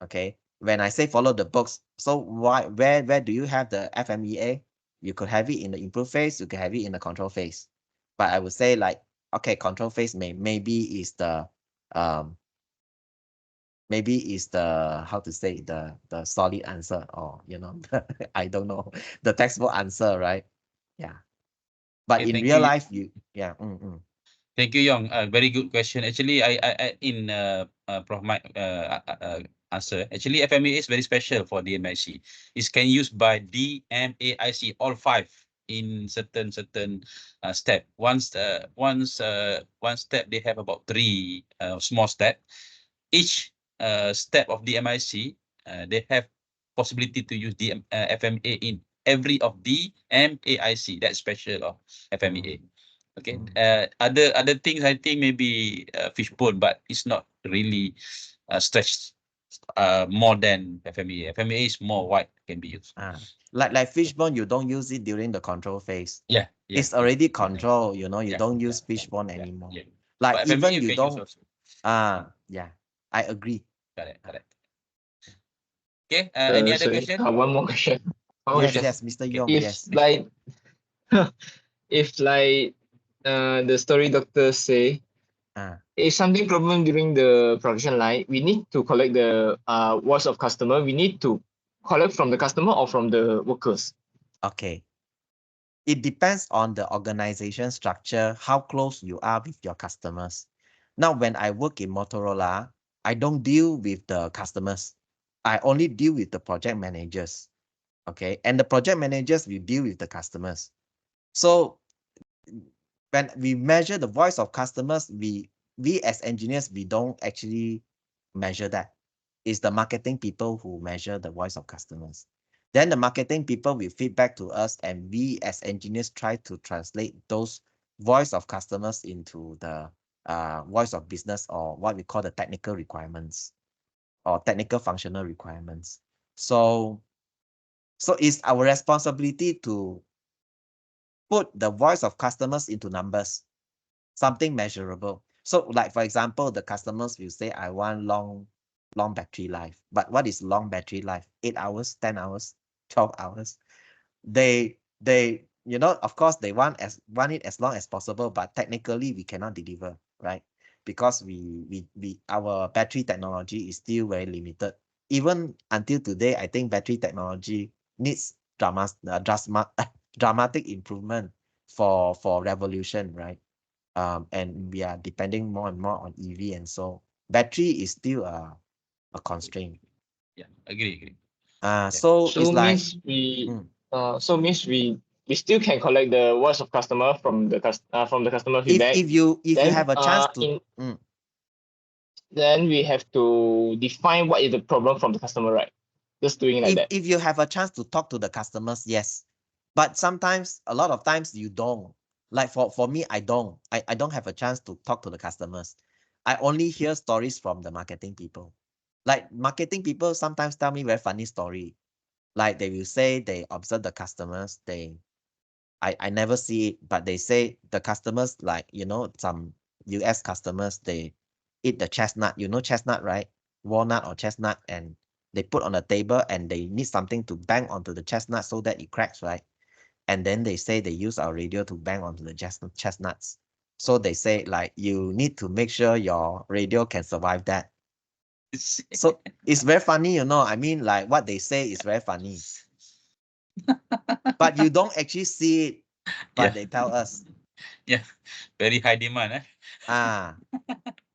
Okay. When I say follow the books, so where do you have the FMEA? You could have it in the improve phase, you could have it in the control phase. But I would say like, okay, control phase maybe is the how to say the solid answer, or you know, I don't know, the textbook answer, right? Yeah. But Okay, in thank real you. life, Thank you, Yong. Very good question. Actually, I in Prof. Mike answer. Actually, FMEA is very special for DMAIC. It can used by DMAIC all 5 in certain step. One step they have about 3 small step. Each step of DMIC they have possibility to use FMEA in every of DMAIC. That's special of FMEA. Okay. Other things I think maybe fishbone, but it's not really stretched more than FMEA. FMEA is more wide, can be used. like fishbone, you don't use it during the control phase. Yeah, It's already control, you know, you don't use fishbone anymore. Like But even FMEA you can use don't, also. yeah, I agree. Correct. Okay, any other question? One more question. Yes, Mr. Yong, If yes. like, if like, the story doctor say, if something problem during the production line, we need to collect the voice of customer. We need to collect from the customer or from the workers. Okay. It depends on the organization structure, how close you are with your customers. Now, when I work in Motorola, I don't deal with the customers. I only deal with the project managers. Okay. And the project managers will deal with the customers. So when we measure the voice of customers, we as engineers, we don't actually measure that. It's the marketing people who measure the voice of customers. Then the marketing people will feedback to us, and we as engineers try to translate those voice of customers into the voice of business, or what we call the technical requirements or technical functional requirements. So it's our responsibility to put the voice of customers into numbers, something measurable. So like, for example, the customers will say, I want long battery life. But what is long battery life? 8 hours, 10 hours, 12 hours. They, you know, of course they want it as long as possible, but technically we cannot deliver, right? Because our battery technology is still very limited. Even until today, I think battery technology needs dramatic improvement for revolution, right? And we are depending more and more on EV, and so battery is still a constraint. Yeah, agree. So it's like means we still can collect the voice of customer from the customer feedback. if you then, have a chance to then we have to define what is the problem from the customer, right? Just doing like that. If you have a chance to talk to the customers, yes. But sometimes, a lot of times you don't. Like for me, I don't have a chance to talk to the customers. I only hear stories from the marketing people. Like marketing people sometimes tell me very funny story. Like they will say they observe the customers. I never see it, but they say the customers, like, you know, some US customers, they eat the chestnut. You know chestnut, right? Walnut or chestnut, and they put on the table, and they need something to bang onto the chestnut so that it cracks, right? And then they say they use our radio to bang onto the chestnuts. So they say, like, you need to make sure your radio can survive that. So it's very funny, you know. I mean, like, what they say is very funny. But you don't actually see it, but they tell us. Yeah, very high demand.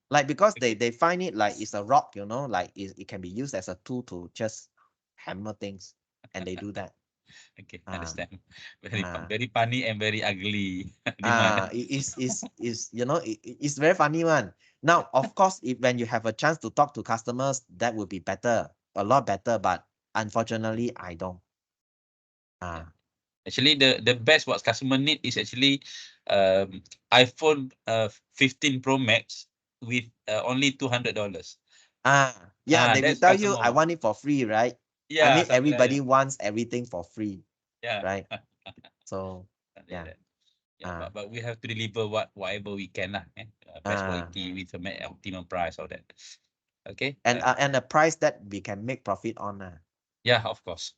Like, because they find it like it's a rock, you know, like it can be used as a tool to just hammer things, and they do that. Okay, understand. Very funny and very ugly. Is you know, it's very funny one. Now, of course, when you have a chance to talk to customers, that would be better. a lot better, but unfortunately, I don't. Actually, the best what customer need is actually iPhone 15 Pro Max with only $200. Yeah, they will That's tell you, I customer. want it for free, right? Yeah, I mean, something like everybody that. wants everything for free, Yeah. right? So, Something like yeah. that. Yeah, but we have to deliver whatever we can lah. Best quality with the optimum price, all that. Okay. And the price that we can make profit on. Yeah, of course.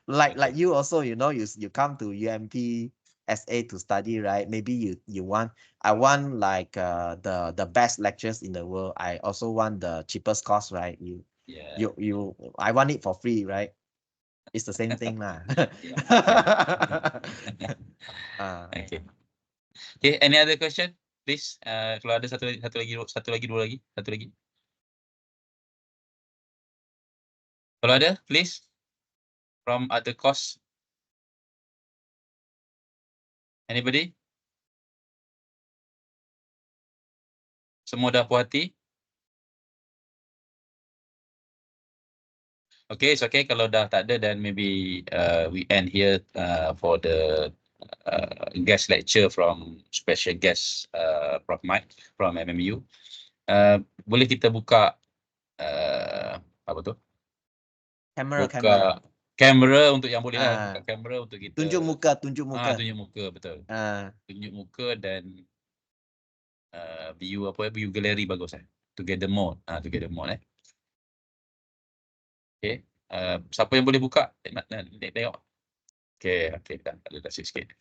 Like you also, you come to UMP SA to study, right? Maybe I want like the best lectures in the world. I also want the cheapest cost, right? I want it for free, right? It's the same thing lah. Okay. Okay, any other question, please? Kalau ada satu lagi, dua lagi, satu lagi. Kalau ada, please. From other course. Anybody? Semua dah puas hati? Okay, it's okay. Kalau dah tak ada, then maybe we end here for the guest lecture from special guest Prof Mike from MMU. Boleh kita buka apa tu? Kamera untuk yang boleh lah. Buka kamera untuk kita. Tunjuk muka. Tunjuk muka, betul. Tunjuk muka dan view view gallery bagus together mode. Together mode Okay. Siapa yang boleh buka? Tengok. Okay, dah sikit.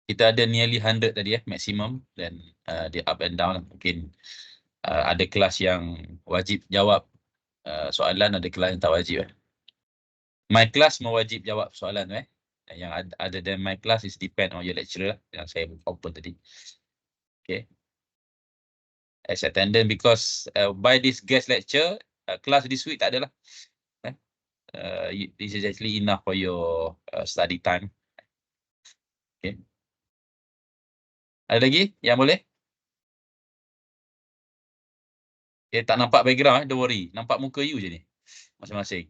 Kita ada nearly 100 tadi maximum, dan dia up and down. Mungkin ada kelas yang wajib jawab soalan, ada kelas yang tak wajib. My class mewajib jawab soalan yang ada dan my class is depend on your lecturer yang saya open tadi. Okay. As attendant, because by this guest lecture, class this week tak adalah. This is actually enough for your study time. Okay. Ada lagi yang boleh? Tak nampak background don't worry. Nampak muka you je ni. Masing-masing.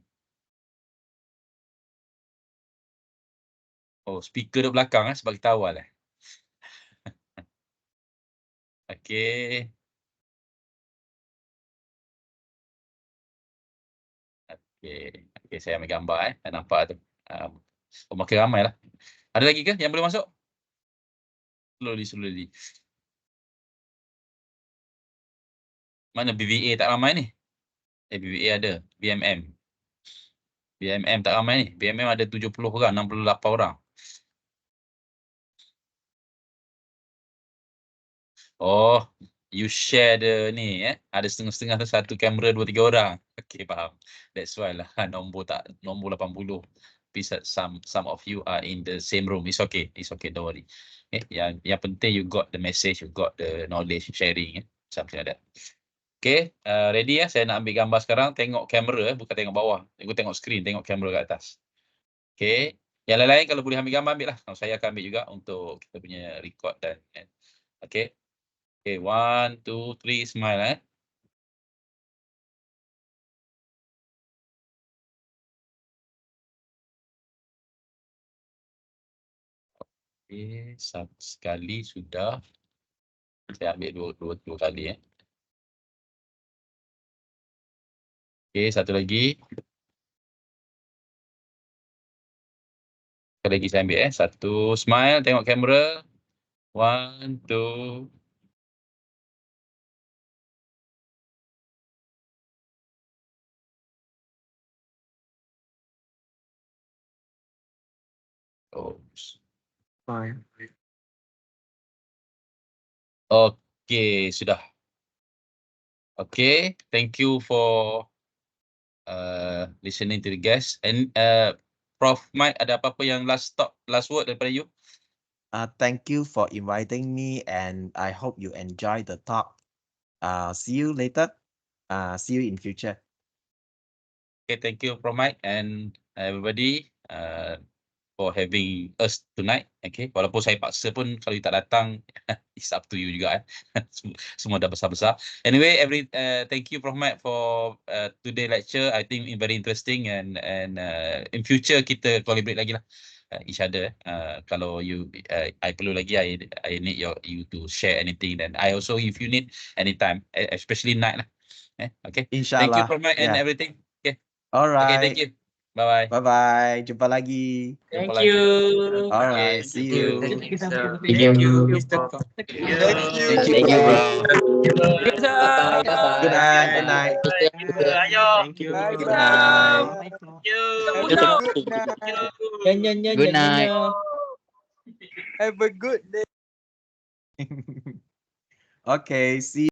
Oh, speaker di belakang sebab kita awal Okay. Okay, saya ambil gambar nampak tu. Makin ramai lah. Ada lagi ke yang boleh masuk? Slowly. Mana BVA tak ramai ni? BVA ada. BMM tak ramai ni. BMM ada 70 orang, 68 orang. Oh, you share the ni ada setengah-setengah tu, satu kamera 2-3 orang. Okay, faham. That's why lah nombor 80. Some of you are in the same room. It's okay, don't worry. Yang penting you got the message, you got the knowledge sharing, something like that. Okay, ready saya nak ambil gambar sekarang. Tengok kamera bukan tengok bawah. Tengok screen, tengok kamera kat atas. Okay, yang lain-lain kalau boleh ambil gambar, ambil lah. Saya akan ambil juga untuk kita punya record dan okay. Okay, 1, 2, 3, smile Okay, satu sekali sudah. Saya ambil dua kali Okay, satu lagi. Sekali lagi saya ambil Satu, smile, tengok kamera. 1, 2. Oops. Fine. Okay, sudah. Okay, thank you for listening to the guest. And Prof Mike, ada apa-apa yang last word daripada you? Thank you for inviting me, and I hope you enjoy the talk. See you later. See you in future. Okay, thank you, Prof Mike, and everybody. for having us tonight. Okay, walaupun saya paksa pun kalau you tak datang, it's up to you juga. Semua dah besar-besar. Anyway, thank you Prof Mat for today lecture. I think very interesting and in future kita collaborate lagi lah. Each other. Kalau I perlu lagi, I need you to share anything. Then I also, if you need anytime, especially night lah. Okay. Thank you Inshallah. for my and Yeah. everything. Okay. Alright. Okay. Thank you. Bye bye. Bye bye. Jumpa lagi. Thank Jumpa lagi. you. Alright. Okay, See thank you. you. Thank you. Thank you, Mr. Kong. Thank you. Thank you. Thank you, bro. Bye. Good night. Good night. Thank you. Good night. Good night. Have a good day. Okay. See